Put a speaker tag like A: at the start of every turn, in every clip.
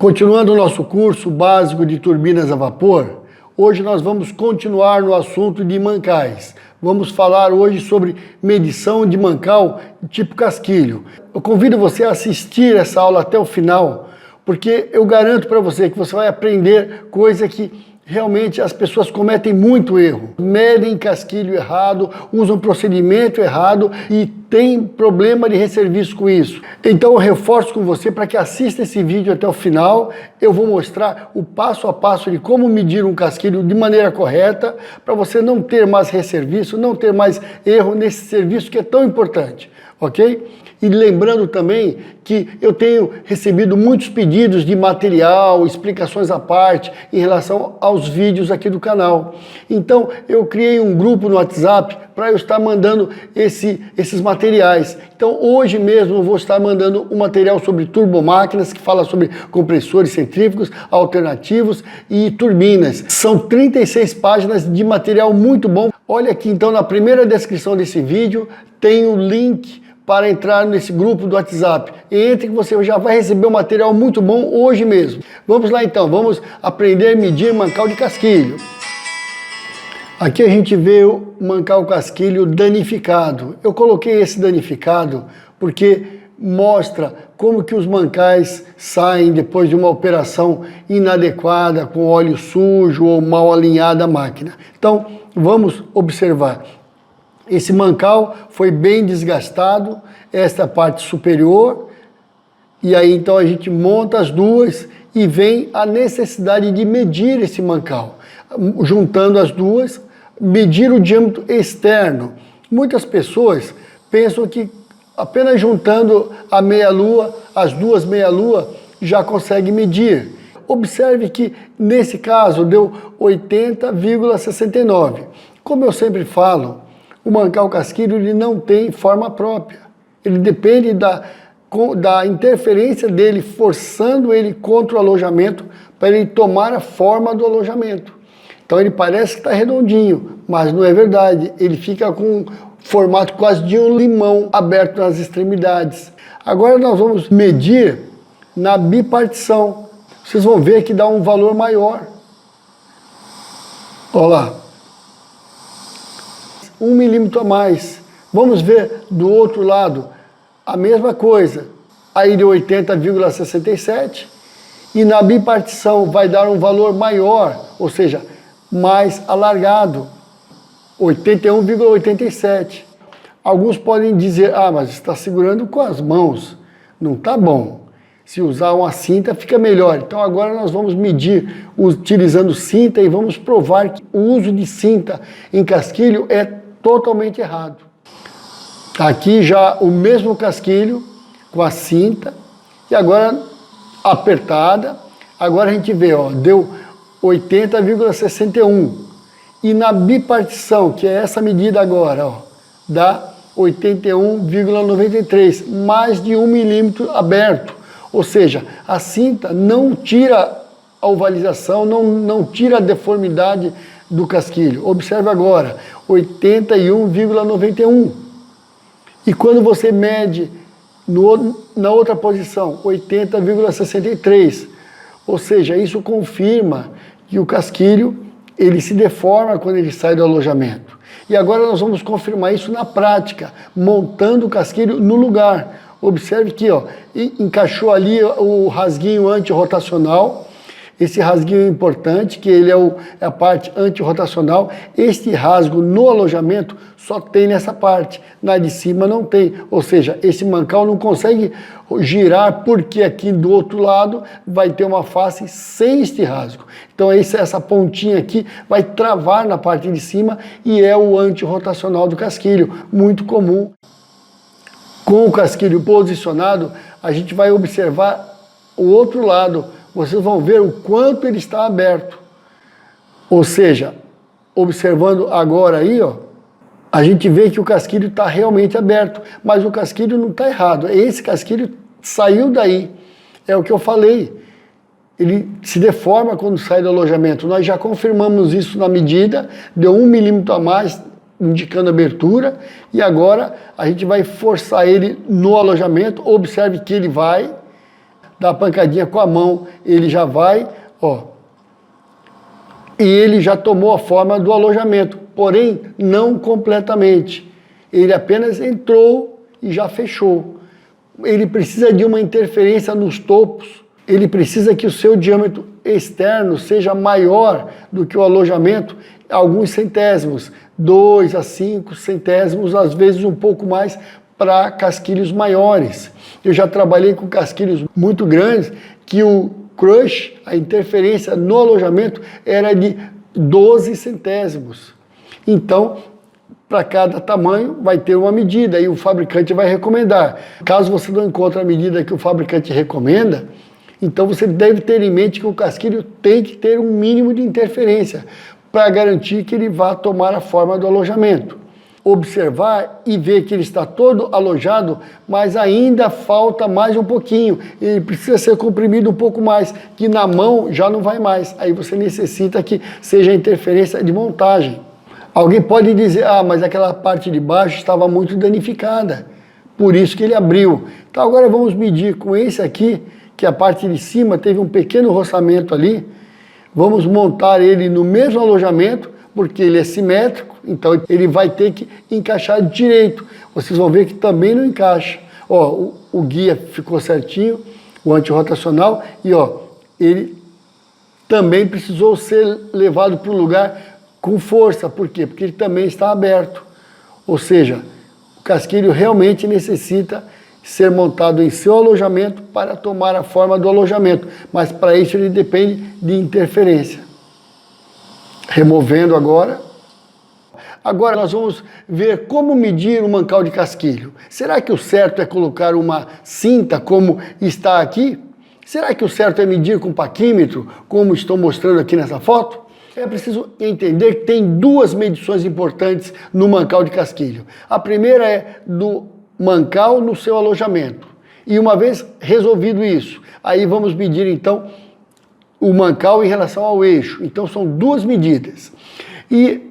A: Continuando o nosso curso básico de turbinas a vapor, hoje nós vamos continuar no assunto de mancais. Vamos falar hoje sobre medição de mancal tipo casquilho. Eu convido você a assistir essa aula até o final, porque eu garanto para você que você vai aprender coisa que realmente as pessoas cometem muito erro. Medem casquilho errado, usam procedimento errado e tem problema de resserviço com isso. Então eu reforço com você para que assista esse vídeo até o final. Eu vou mostrar o passo a passo de como medir um casquilho de maneira correta, para você não ter mais resserviço, não ter mais erro nesse serviço que é tão importante, ok? E lembrando também que eu tenho recebido muitos pedidos de material, explicações à parte em relação aos vídeos aqui do canal. Então eu criei um grupo no WhatsApp para eu estar mandando esses materiais. Então hoje mesmo eu vou estar mandando um material sobre turbomáquinas, que fala sobre compressores centrífugos, alternativos e turbinas. São 36 páginas de material muito bom. Olha aqui então na primeira descrição desse vídeo tem o link para entrar nesse grupo do WhatsApp. Entre que você já vai receber um material muito bom hoje mesmo. Vamos lá então, vamos aprender a medir mancal de casquilho. Aqui a gente vê o mancal casquilho danificado. Eu coloquei esse danificado porque mostra como que os mancais saem depois de uma operação inadequada, com óleo sujo ou mal alinhada a máquina. Então, vamos observar. Esse mancal foi bem desgastado, esta parte superior, e aí então a gente monta as duas e vem a necessidade de medir esse mancal. Juntando as duas, medir o diâmetro externo. Muitas pessoas pensam que apenas juntando a meia-lua, as duas meia-lua, já consegue medir. Observe que nesse caso deu 80,69. Como eu sempre falo, o mancal casquilho ele não tem forma própria. Ele depende da interferência dele, forçando ele contra o alojamento para ele tomar a forma do alojamento. Então ele parece que está redondinho, mas não é verdade. Ele fica com um formato quase de um limão aberto nas extremidades. Agora nós vamos medir na bipartição. Vocês vão ver que dá um valor maior. Olha lá. 1 milímetro a mais. Vamos ver do outro lado a mesma coisa. Aí deu 80,67 e na bipartição vai dar um valor maior, ou seja, mais alargado, 81,87. Alguns podem dizer, mas está segurando com as mãos, não está bom. Se usar uma cinta fica melhor. Então agora nós vamos medir utilizando cinta e vamos provar que o uso de cinta em casquilho é totalmente errado. Aqui já o mesmo casquilho com a cinta e agora apertada. Agora a gente vê, deu 80,61 e na bipartição, que é essa medida agora, dá 81,93, mais de 1 milímetro aberto. Ou seja, a cinta não tira a ovalização, não tira a deformidade do casquilho. Observe agora, 81,91. E quando você mede na outra posição, 80,63. Ou seja, isso confirma que o casquilho ele se deforma quando ele sai do alojamento. E agora nós vamos confirmar isso na prática, montando o casquilho no lugar. Observe que encaixou ali o rasguinho antirrotacional. Esse rasguinho é importante, que ele é a parte antirrotacional. Este rasgo no alojamento só tem nessa parte, na de cima não tem. Ou seja, esse mancal não consegue girar porque aqui do outro lado vai ter uma face sem este rasgo. Então essa pontinha aqui vai travar na parte de cima e é o antirrotacional do casquilho, muito comum. Com o casquilho posicionado, a gente vai observar o outro lado. Vocês vão ver o quanto ele está aberto. Ou seja, observando agora aí, a gente vê que o casquilho está realmente aberto, mas o casquilho não está errado. Esse casquilho saiu daí. É o que eu falei. Ele se deforma quando sai do alojamento. Nós já confirmamos isso na medida, deu 1 milímetro a mais, indicando abertura, e agora a gente vai forçar ele no alojamento. Observe que ele vai dá uma pancadinha com a mão, ele já vai, ó, e ele já tomou a forma do alojamento, porém não completamente. Ele apenas entrou e já fechou. Ele precisa de uma interferência nos topos, ele precisa que o seu diâmetro externo seja maior do que o alojamento, alguns centésimos, 2 a 5 centésimos, às vezes um pouco mais para casquilhos maiores. Eu já trabalhei com casquilhos muito grandes que o crush, a interferência no alojamento era de 12 centésimos. Então, para cada tamanho vai ter uma medida e o fabricante vai recomendar. Caso você não encontre a medida que o fabricante recomenda, então você deve ter em mente que o casquilho tem que ter um mínimo de interferência para garantir que ele vá tomar a forma do alojamento. Observar e ver que ele está todo alojado, mas ainda falta mais um pouquinho. Ele precisa ser comprimido um pouco mais, que na mão já não vai mais. Aí você necessita que seja interferência de montagem. Alguém pode dizer, mas aquela parte de baixo estava muito danificada, por isso que ele abriu. Então agora vamos medir com esse aqui, que a parte de cima teve um pequeno roçamento ali. Vamos montar ele no mesmo alojamento, porque ele é simétrico, então ele vai ter que encaixar direito. Vocês vão ver que também não encaixa. Ó, o guia ficou certinho, o antirrotacional, e ó, ele também precisou ser levado para o lugar com força. Por quê? Porque ele também está aberto. Ou seja, o casquilho realmente necessita ser montado em seu alojamento para tomar a forma do alojamento. Mas para isso ele depende de interferência. Removendo agora. Agora nós vamos ver como medir o mancal de casquilho. Será que o certo é colocar uma cinta como está aqui? Será que o certo é medir com paquímetro, como estou mostrando aqui nessa foto? É preciso entender que tem duas medições importantes no mancal de casquilho. A primeira é do mancal no seu alojamento. E uma vez resolvido isso, aí vamos medir então o mancal em relação ao eixo. Então são duas medidas. E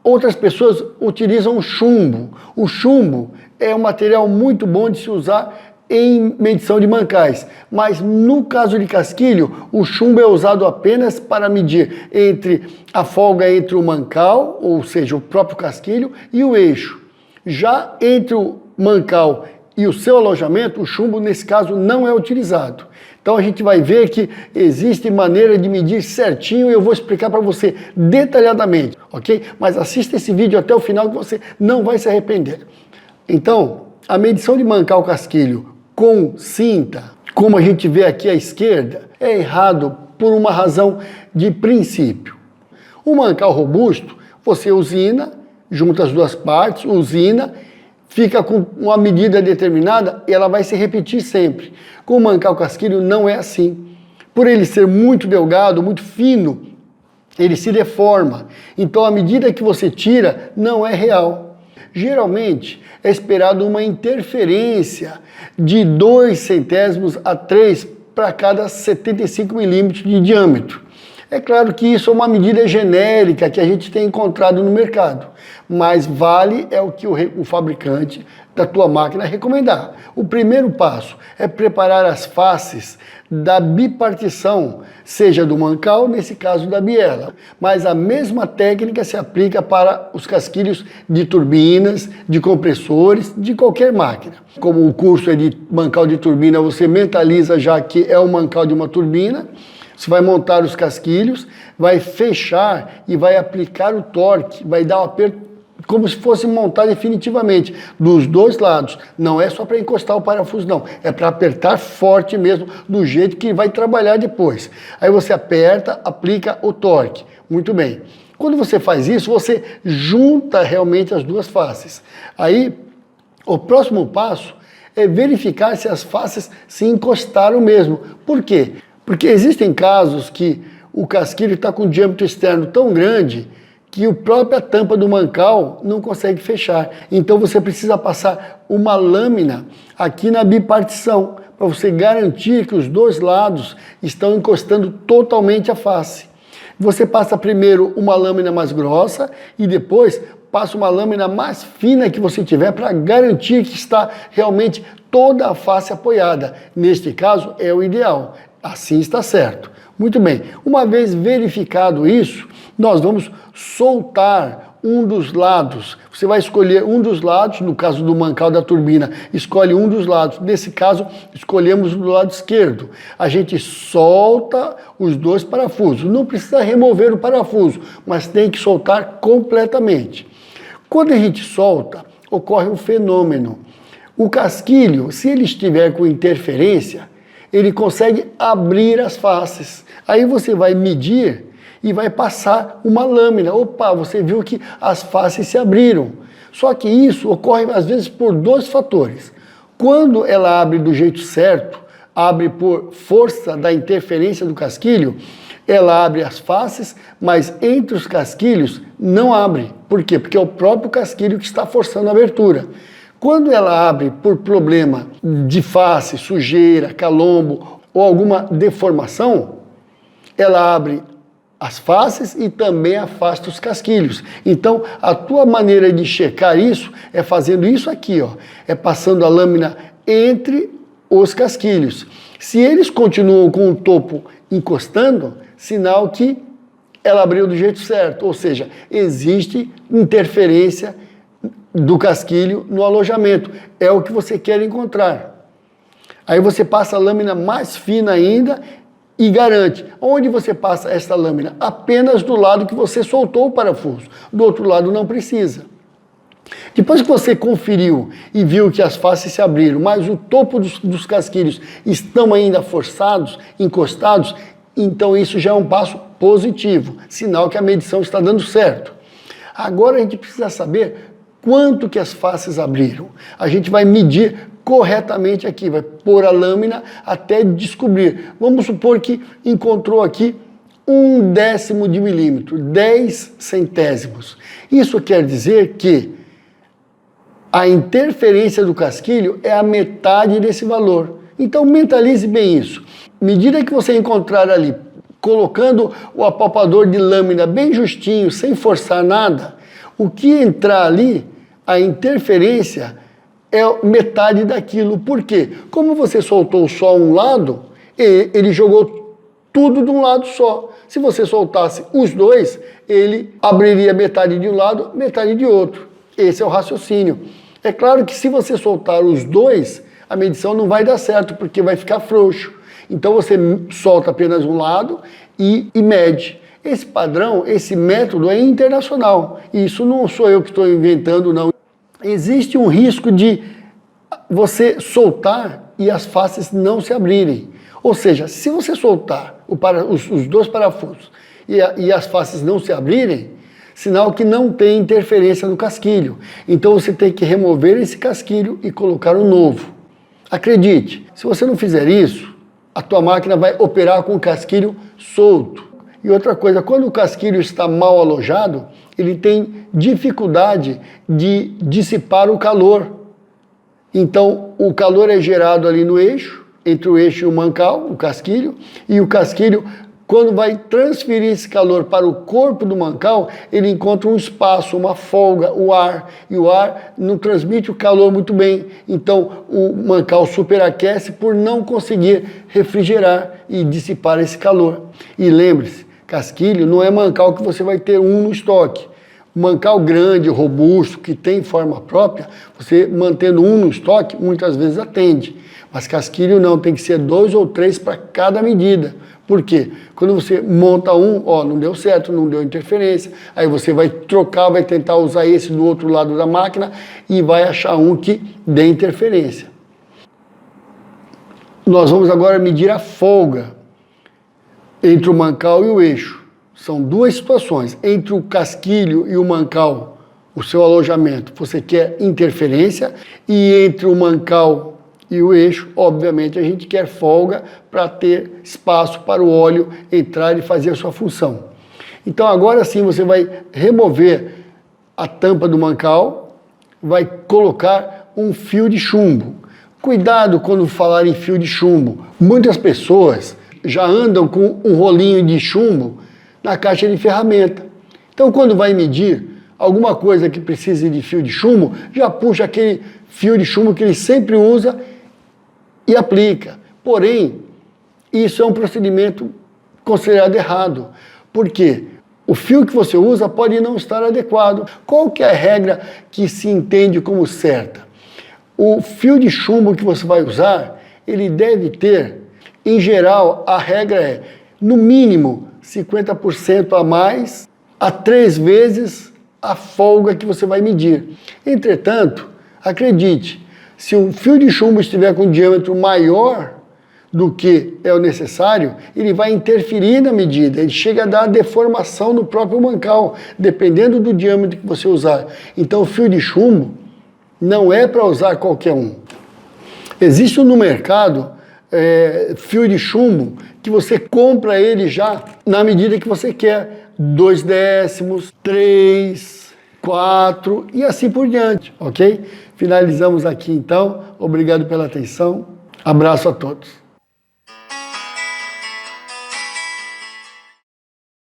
A: outras pessoas utilizam o chumbo. O chumbo é um material muito bom de se usar em medição de mancais, mas no caso de casquilho, o chumbo é usado apenas para medir entre a folga entre o mancal, ou seja, o próprio casquilho, e o eixo. Já entre o mancal e o seu alojamento, o chumbo nesse caso não é utilizado. Então a gente vai ver que existe maneira de medir certinho e eu vou explicar para você detalhadamente, ok? Mas assista esse vídeo até o final que você não vai se arrepender. Então, a medição de mancal casquilho com cinta, como a gente vê aqui à esquerda, é errado por uma razão de princípio. O mancal robusto, você usina, junta as duas partes, usina, fica com uma medida determinada e ela vai se repetir sempre. Com o mancal casquilho não é assim. Por ele ser muito delgado, muito fino, ele se deforma. Então a medida que você tira não é real. Geralmente é esperado uma interferência de 2 centésimos a 3 para cada 75 milímetros de diâmetro. É claro que isso é uma medida genérica que a gente tem encontrado no mercado, mas vale é o que o fabricante da tua máquina recomendar. O primeiro passo é preparar as faces da bipartição, seja do mancal, nesse caso da biela. Mas a mesma técnica se aplica para os casquilhos de turbinas, de compressores, de qualquer máquina. Como o curso é de mancal de turbina, você mentaliza já que é o mancal de uma turbina. Você vai montar os casquilhos, vai fechar e vai aplicar o torque, vai dar um aperto como se fosse montar definitivamente, dos dois lados. Não é só para encostar o parafuso, não. É para apertar forte mesmo, do jeito que vai trabalhar depois. Aí você aperta, aplica o torque. Muito bem. Quando você faz isso, você junta realmente as duas faces. Aí, o próximo passo é verificar se as faces se encostaram mesmo. Por quê? Porque existem casos que o casquilho está com um diâmetro externo tão grande que a própria tampa do mancal não consegue fechar. Então você precisa passar uma lâmina aqui na bipartição, para você garantir que os dois lados estão encostando totalmente a face. Você passa primeiro uma lâmina mais grossa e depois passa uma lâmina mais fina que você tiver para garantir que está realmente toda a face apoiada. Neste caso, é o ideal. Assim está certo. Muito bem. Uma vez verificado isso, nós vamos soltar um dos lados. Você vai escolher um dos lados, no caso do mancal da turbina, escolhe um dos lados. Nesse caso, escolhemos do lado esquerdo. A gente solta os dois parafusos. Não precisa remover o parafuso, mas tem que soltar completamente. Quando a gente solta, ocorre um fenômeno. O casquilho, se ele estiver com interferência, ele consegue abrir as faces. Aí você vai medir e vai passar uma lâmina. Opa, você viu que as faces se abriram. Só que isso ocorre às vezes por dois fatores. Quando ela abre do jeito certo, abre por força da interferência do casquilho, ela abre as faces, mas entre os casquilhos não abre. Por quê? Porque é o próprio casquilho que está forçando a abertura. Quando ela abre por problema de face, sujeira, calombo ou alguma deformação, ela abre as faces e também afasta os casquilhos. Então, a tua maneira de checar isso é fazendo isso aqui, ó, é passando a lâmina entre os casquilhos. Se eles continuam com o topo encostando, sinal que ela abriu do jeito certo, ou seja, existe interferência do casquilho no alojamento. É o que você quer encontrar. Aí você passa a lâmina mais fina ainda e garante. Onde você passa essa lâmina? Apenas do lado que você soltou o parafuso. Do outro lado não precisa. Depois que você conferiu e viu que as faces se abriram, mas o topo dos casquilhos estão ainda forçados, encostados, então isso já é um passo positivo, sinal que a medição está dando certo. Agora a gente precisa saber quanto que as faces abriram. A gente vai medir corretamente aqui, vai pôr a lâmina até descobrir. Vamos supor que encontrou aqui 1/10 de milímetro, 10 centésimos. Isso quer dizer que a interferência do casquilho é a metade desse valor. Então mentalize bem isso. Medida que você encontrar ali, colocando o apalpador de lâmina bem justinho, sem forçar nada, o que entrar ali, a interferência é metade daquilo. Por quê? Como você soltou só um lado, ele jogou tudo de um lado só. Se você soltasse os dois, ele abriria metade de um lado, metade de outro. Esse é o raciocínio. É claro que se você soltar os dois, a medição não vai dar certo, porque vai ficar frouxo. Então você solta apenas um lado e mede. Esse padrão, esse método é internacional. Isso não sou eu que estou inventando, não. Existe um risco de você soltar e as faces não se abrirem. Ou seja, se você soltar os dois parafusos e as faces não se abrirem, sinal que não tem interferência no casquilho. Então você tem que remover esse casquilho e colocar um novo. Acredite, se você não fizer isso, a tua máquina vai operar com o casquilho solto. E outra coisa, quando o casquilho está mal alojado, ele tem dificuldade de dissipar o calor. Então, o calor é gerado ali no eixo, entre o eixo e o mancal, o casquilho, e o casquilho, quando vai transferir esse calor para o corpo do mancal, ele encontra um espaço, uma folga, o ar, e o ar não transmite o calor muito bem. Então, o mancal superaquece por não conseguir refrigerar e dissipar esse calor. E lembre-se, casquilho não é mancal que você vai ter um no estoque. Mancal grande, robusto, que tem forma própria, você mantendo um no estoque, muitas vezes atende. Mas casquilho não, tem que ser 2 ou 3 para cada medida. Por quê? Quando você monta um, ó, não deu certo, não deu interferência, aí você vai trocar, vai tentar usar esse do outro lado da máquina e vai achar um que dê interferência. Nós vamos agora medir a folga entre o mancal e o eixo. São duas situações. Entre o casquilho e o mancal, o seu alojamento, você quer interferência, e entre o mancal e o eixo, obviamente, a gente quer folga para ter espaço para o óleo entrar e fazer a sua função. Então agora sim você vai remover a tampa do mancal, vai colocar um fio de chumbo. Cuidado quando falar em fio de chumbo. Muitas pessoas já andam com um rolinho de chumbo na caixa de ferramenta. Então quando vai medir, alguma coisa que precise de fio de chumbo, já puxa aquele fio de chumbo que ele sempre usa e aplica. Porém, isso é um procedimento considerado errado. Por quê? O fio que você usa pode não estar adequado. Qual que é a regra que se entende como certa? O fio de chumbo que você vai usar, ele deve ter, em geral, a regra é, no mínimo, 50% a mais, a 3 vezes a folga que você vai medir. Entretanto, acredite, se o fio de chumbo estiver com um diâmetro maior do que é o necessário, ele vai interferir na medida, ele chega a dar deformação no próprio mancal, dependendo do diâmetro que você usar. Então o fio de chumbo não é para usar qualquer um. Existe no mercado fio de chumbo que você compra ele já na medida que você quer, 2 décimos, 3, 4 e assim por diante, ok? Finalizamos aqui então, obrigado pela atenção, abraço a todos.